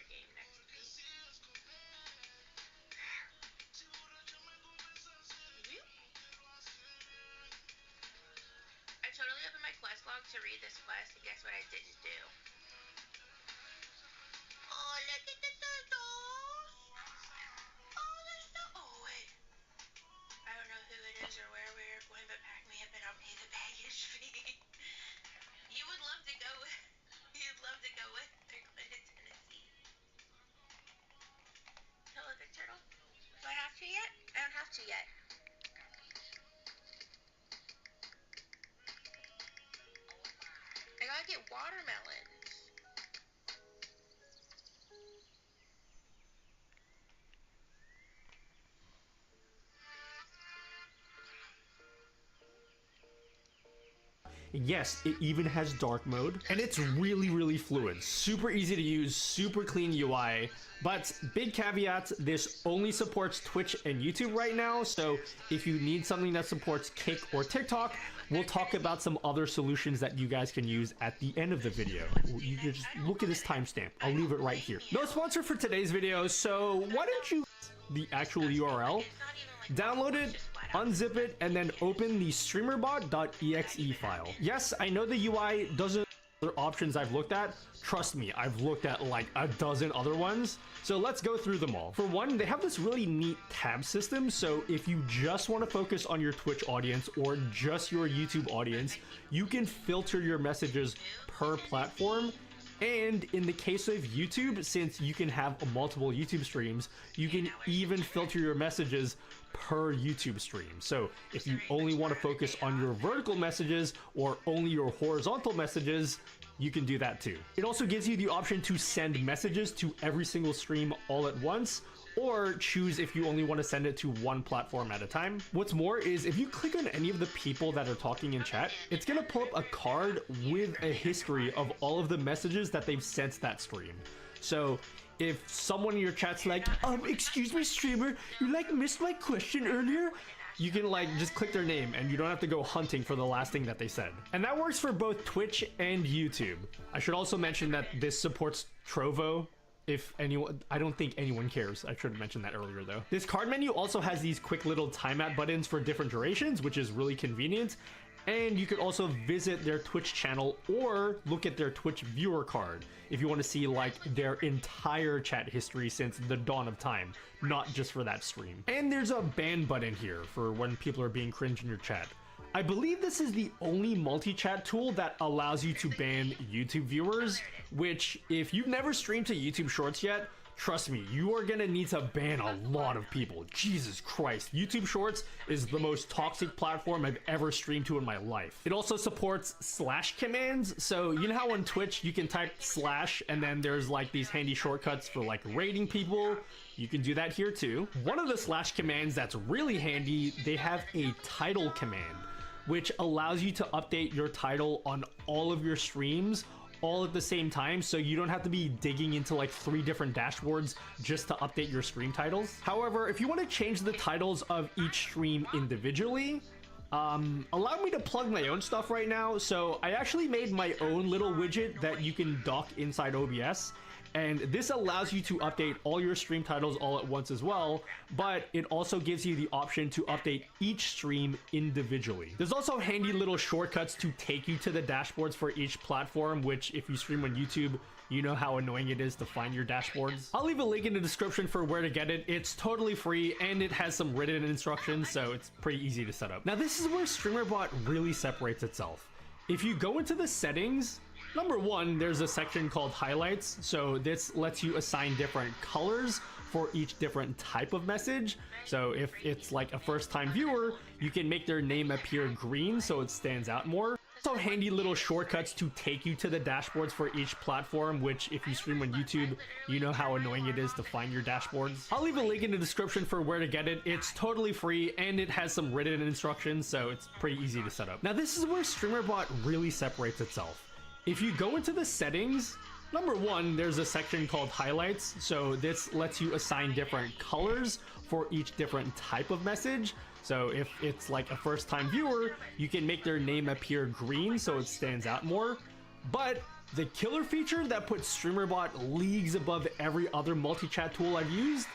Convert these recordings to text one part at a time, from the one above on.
soccer game next to me. I totally opened my quest log to read this quest, and guess what I didn't do? Oh, look at the turtles! Oh, they're so... Oh, wait. I don't know who it is or where we're going, but pack me up and I'll pay the baggage fee. You would love to go with... You'd love to go with... They're going to Tennessee. Hello, big turtle. Do I have to yet? I don't have to yet. I gotta get watermelons. Yes, it even has dark mode, and it's really fluid, super easy to use, super clean UI, but big caveat, this only supports Twitch and YouTube right now, so if you need something that supports Kick or TikTok, we'll talk about some other solutions that you guys can use at the end of the video. You can just look at this timestamp, I'll leave it right here. No sponsor for today's video, so why don't you the actual URL, download it, unzip it, and then open the streamerbot.exe file. Yes, I know the UI doesn't other options I've looked at. Trust me, I've looked at like a dozen other ones. So let's go through them all. For one, they have this really neat tab system. So if you just want to focus on your Twitch audience or just your YouTube audience, you can filter your messages per platform. And in the case of YouTube, since you can have multiple YouTube streams, you can even filter your messages per YouTube stream. So if you only want to focus on your vertical messages or only your horizontal messages, you can do that too. It also gives you the option to send messages to every single stream all at once, or choose if you only want to send it to one platform at a time. What's more is if you click on any of the people that are talking in chat, it's gonna pull up a card with a history of all of the messages that they've sent that stream. So if someone in your chat's like, excuse me streamer, you like missed my question earlier? You can like just click their name and you don't have to go hunting for the last thing that they said. And that works for both Twitch and YouTube. I should also mention that this supports Trovo. If anyone, I don't think anyone cares. I should have mentioned that earlier though. This card menu also has these quick little timeout buttons for different durations, which is really convenient. And you could also visit their Twitch channel or look at their Twitch viewer card if you want to see like their entire chat history since the dawn of time, not just for that stream. And there's a ban button here for when people are being cringe in your chat. I believe this is the only multi-chat tool that allows you to ban YouTube viewers, which if you've never streamed to YouTube Shorts yet, trust me, you are gonna need to ban a lot of people. Jesus Christ, YouTube Shorts is the most toxic platform I've ever streamed to in my life. It also supports slash commands, so you know how on Twitch you can type slash and then there's like these handy shortcuts for like rating people? You can do that here too. One of the slash commands that's really handy, they have a title command, which allows you to update your title on all of your streams all at the same time, so you don't have to be digging into like 3 different dashboards just to update your stream titles. However, if you want to change the titles of each stream individually, allow me to plug my own stuff right now. So I actually made my own little widget that you can dock inside OBS, and this allows you to update all your stream titles all at once as well, but it also gives you the option to update each stream individually. There's also handy little shortcuts to take you to the dashboards for each platform, which if you stream on YouTube, you know how annoying it is to find your dashboards. I'll leave a link in the description for where to get it. It's totally free and it has some written instructions, so it's pretty easy to set up. Now this is where StreamerBot really separates itself. If you go into the settings, number one, there's a section called highlights. So this lets you assign different colors for each different type of message. So if it's like a first time viewer, you can make their name appear green so it stands out more. Also handy little shortcuts to take you to the dashboards for each platform, which if you stream on YouTube, you know how annoying it is to find your dashboards. I'll leave a link in the description for where to get it. It's totally free and it has some written instructions, so it's pretty easy to set up. Now this is where StreamerBot really separates itself. If you go into the settings, number one, there's a section called highlights. So this lets you assign different colors for each different type of message. So if it's like a first time viewer, you can make their name appear green so it stands out more. But The killer feature that puts StreamerBot leagues above every other multi-chat tool I've used?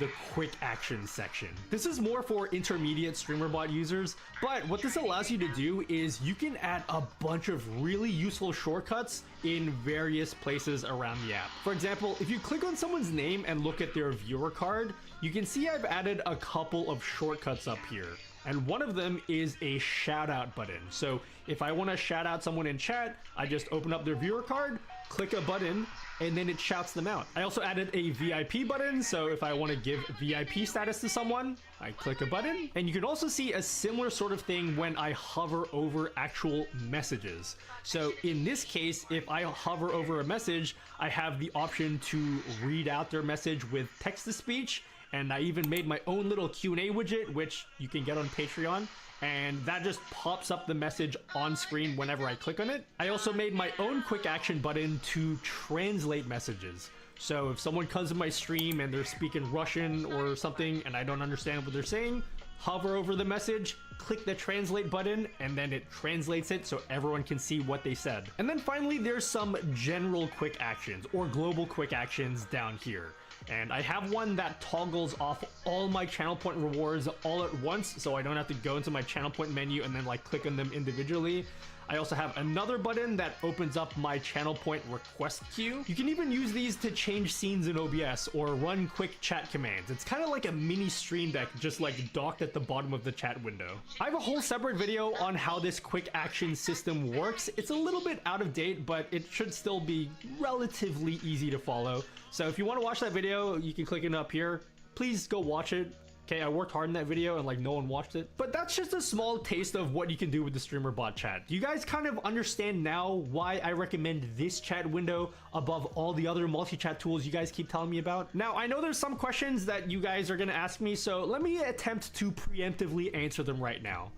The quick action section. This is more for intermediate StreamerBot users, but what this allows you to do is you can add a bunch of really useful shortcuts in various places around the app. For example, if you click on someone's name and look at their viewer card, you can see I've added a couple of shortcuts up here. And one of them is a shout out button. So if I want to shout out someone in chat, I just open up their viewer card, click a button, and then it shouts them out. I also added a VIP button, so if I want to give VIP status to someone, I click a button. And you can also see a similar sort of thing when I hover over actual messages. So in this case, if I hover over a message, I have the option to read out their message with text-to-speech, and I even made my own little Q&A widget, which you can get on Patreon, and that just pops up the message on screen whenever I click on it. I also made my own quick action button to translate messages. So if someone comes to my stream and they're speaking Russian or something and I don't understand what they're saying, hover over the message, click the translate button, and then it translates it so everyone can see what they said. And then finally, there's some general quick actions or global quick actions down here. And I have one that toggles off all my channel point rewards all at once, so I don't have to go into my channel point menu and then like click on them individually. I also have another button that opens up my channel point request queue. You can even use these to change scenes in OBS or run quick chat commands. It's kind of like a mini stream deck, just like docked at the bottom of the chat window. I have a whole separate video on how this quick action system works. It's a little bit out of date, but it should still be relatively easy to follow. So if you want to watch that video, you can click it up here. Please go watch it. Okay, I worked hard in that video and like no one watched it. But that's just a small taste of what you can do with the StreamerBot chat. Do you guys kind of understand now why I recommend this chat window above all the other multi-chat tools you guys keep telling me about? Now, I know there's some questions that you guys are gonna ask me, so let me attempt to preemptively answer them right now.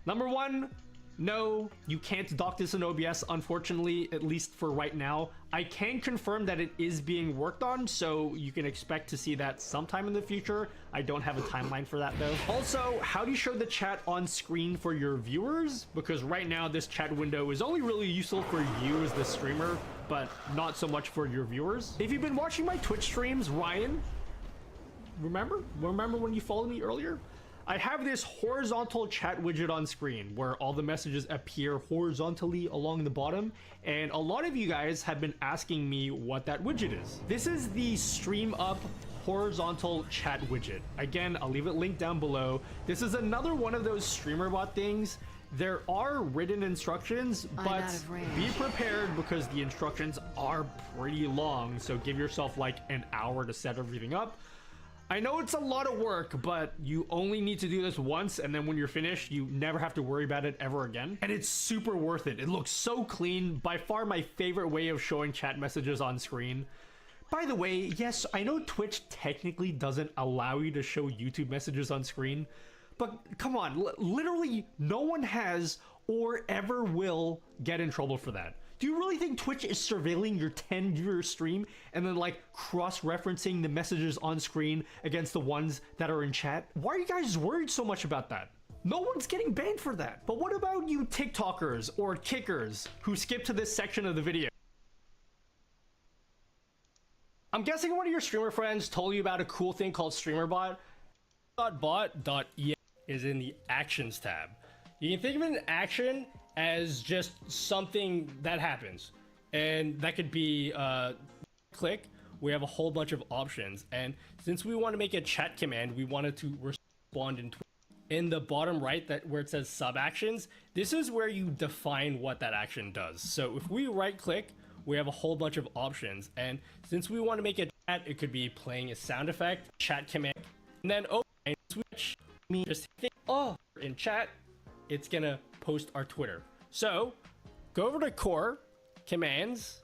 Number one, no, you can't dock this in OBS, unfortunately, at least for right now. I can confirm that it is being worked on, so you can expect to see that sometime in the future. I don't have a timeline for that though. Also, how do you show the chat on screen for your viewers? Because right now this chat window is only really useful for you as the streamer, but not so much for your viewers. If you've been watching my Twitch streams, Ryan, remember when you followed me earlier? I have this horizontal chat widget on screen where all the messages appear horizontally along the bottom, and a lot of you guys have been asking me what that widget is. This is the Stream Up horizontal chat widget. Again, I'll leave it linked down below. This is another one of those StreamerBot things. There are written instructions, but be prepared because the instructions are pretty long, so give yourself like an hour to set everything up. I know it's a lot of work, but you only need to do this once, and then when you're finished, you never have to worry about it ever again. And it's super worth it. It looks so clean. By far my favorite way of showing chat messages on screen. By the way, yes, I know Twitch technically doesn't allow you to show YouTube messages on screen, but come on, literally no one has or ever will get in trouble for that. Do you really think Twitch is surveilling your 10-viewer stream and then like cross-referencing the messages on screen against the ones that are in chat? Why are you guys worried so much about that? No one's getting banned for that. But what about you TikTokers or kickers who skip to this section of the video? I'm guessing one of your streamer friends told you about a cool thing called StreamerBot. .bot.exe is in the Actions tab. You can think of an action as just something that happens, and that could be click. We have a whole bunch of options, and since we want to make a chat command, we wanted to respond in the bottom right, that where it says sub actions. This is where you define what that action does. So if we right click, we have a whole bunch of options, and since we want to make a chat, it could be playing a sound effect, chat command, and then switch me just hit in chat. It's gonna post our Twitter. So go over to core commands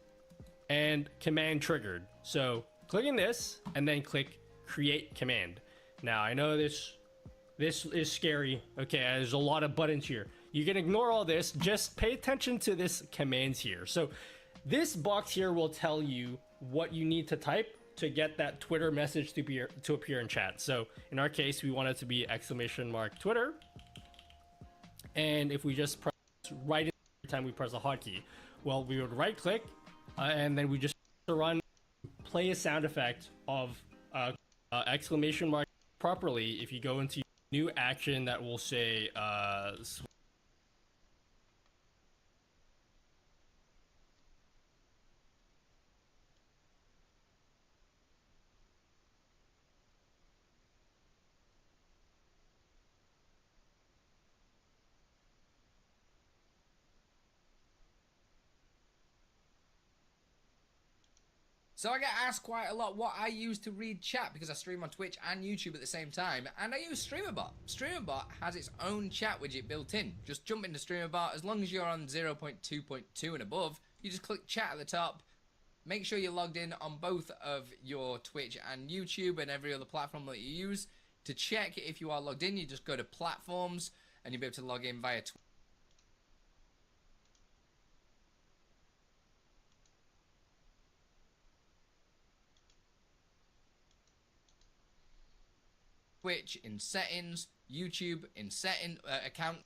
and command triggered. So clicking this and then click create command. Now I know this is scary. Okay, there's a lot of buttons here. You can ignore all this. Just pay attention to this commands here. So this box here will tell you what you need to type to get that Twitter message to appear in chat. So in our case, we want it to be !Twitter. And if we just press right every time we press the hotkey, well, we would right click, and then we just run, play a sound effect of exclamation mark properly. If you go into new action, that will say So I get asked quite a lot what I use to read chat because I stream on Twitch and YouTube at the same time, and I use StreamerBot. StreamerBot has its own chat widget built in. Just jump into StreamerBot. As long as you're on 0.2.2 and above, you just click chat at the top. Make sure you're logged in on both of your Twitch and YouTube and every other platform that you use. To check if you are logged in, you just go to platforms and you'll be able to log in via Twitch in settings, YouTube in account.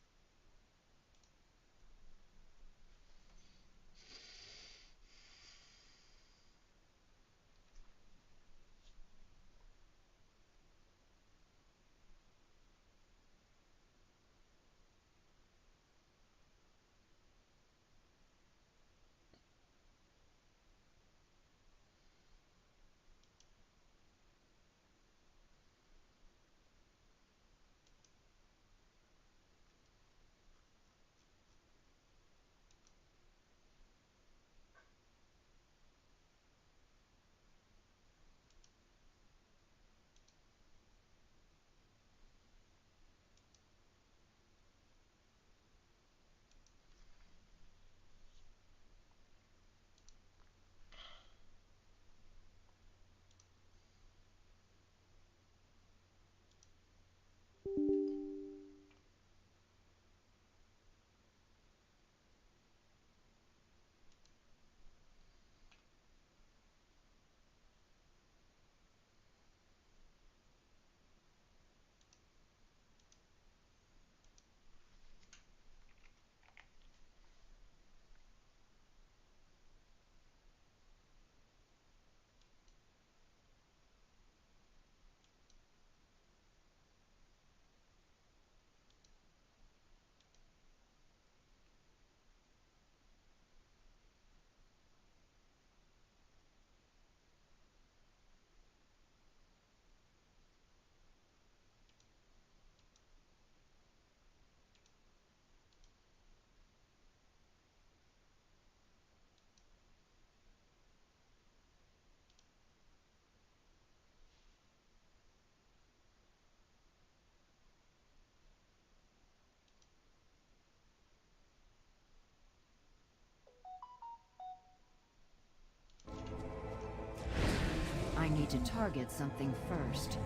I need to target something first.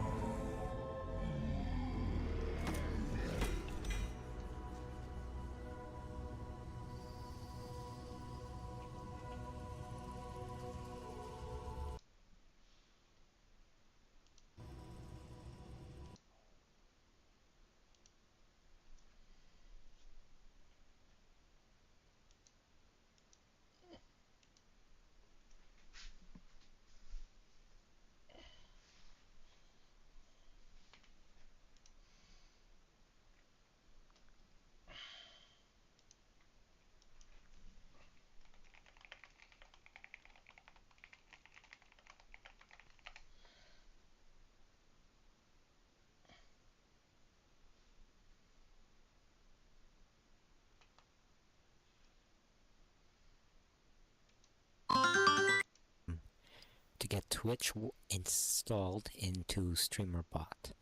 To get Twitch installed into StreamerBot.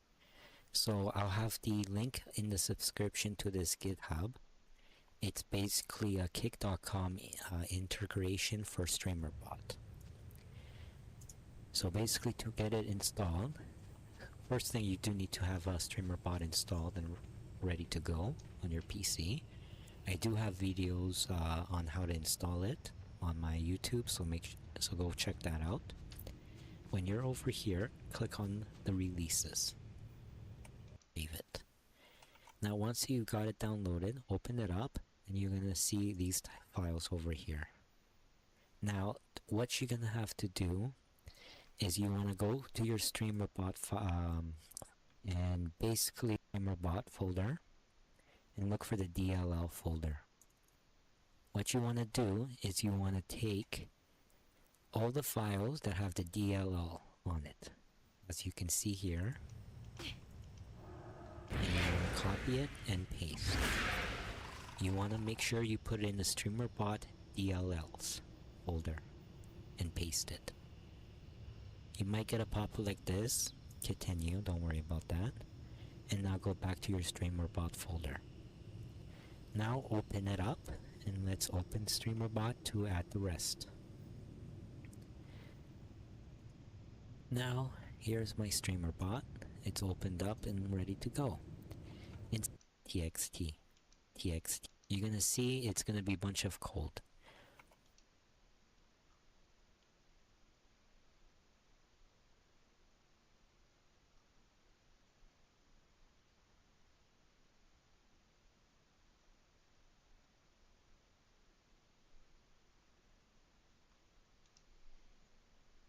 So I'll have the link in the subscription to this GitHub. It's basically a kick.com integration for StreamerBot. So basically, to get it installed, first thing, you do need to have a StreamerBot installed and ready to go on your PC. I do have videos on how to install it on my YouTube, so go check that out. When you're over here, click on the releases. Save it. Now once you got it downloaded, open it up and you're gonna see these files over here. Now, what you're gonna have to do is you want to go to your StreamerBot and basically StreamerBot folder and look for the DLL folder. What you want to do is you want to take all the files that have the DLL on it, as you can see here, and you want to copy it and paste. You want to make sure you put it in the StreamerBot DLLs folder and paste it. You might get a pop-up like this. Continue, don't worry about that. And now go back to your StreamerBot folder. Now open it up and let's open StreamerBot to add the rest. Now here's my StreamerBot. It's opened up and ready to go. It's txt. You're gonna see it's gonna be a bunch of code.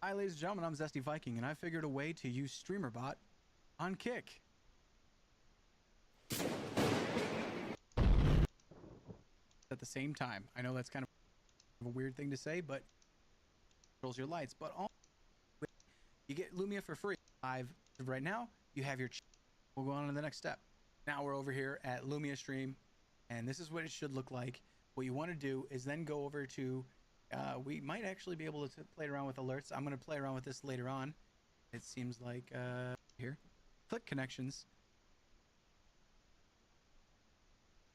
Hi ladies and gentlemen, I'm Zesty Viking and I figured a way to use StreamerBot on Kick. At the same time. I know that's kind of a weird thing to say, but controls your lights. But you get Lumia for free. Right now, you have your we'll go on to the next step. Now we're over here at Lumia Stream, and this is what it should look like. What you want to do is then go over to we might actually be able to play around with alerts. I'm going to play around with this later on. It seems like here. Click connections.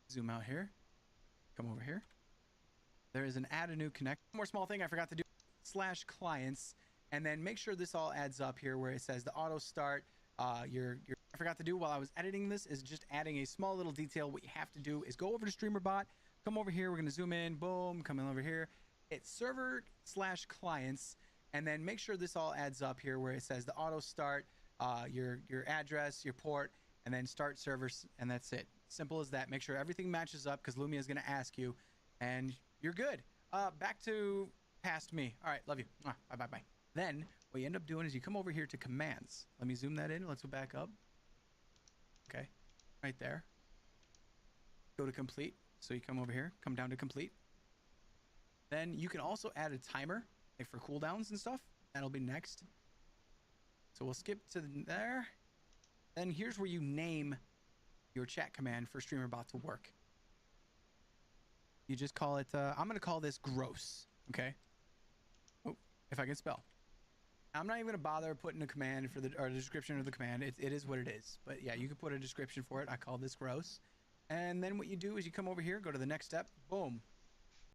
Zoom out here. Come over here. There is an add a new connect. One more small thing I forgot to do. /clients. And then make sure this all adds up here where it says the auto start. I forgot to do while I was editing this is just adding a small little detail. What you have to do is go over to StreamerBot. Come over here. We're going to zoom in. Boom. Come in over here. It's server/clients, and then make sure this all adds up here where it says the auto start, your address, your port, and then start servers, and that's it. Simple as that. Make sure everything matches up because Lumia is going to ask you, and you're good. Back to past me. All right, love you. Bye. Then what you end up doing is you come over here to commands. Let me zoom that in. Let's go back up. Okay, right there. Go to complete. So you come over here, come down to complete. Then you can also add a timer, like for cooldowns and stuff. That'll be next. So we'll skip to there. Then here's where you name your chat command for StreamerBot to work. You just call it, I'm going to call this gross, okay? Oh, if I can spell. I'm not even going to bother putting a command for the description of the command. It is what it is. But yeah, you can put a description for it. I call this gross. And then what you do is you come over here, go to the next step. Boom.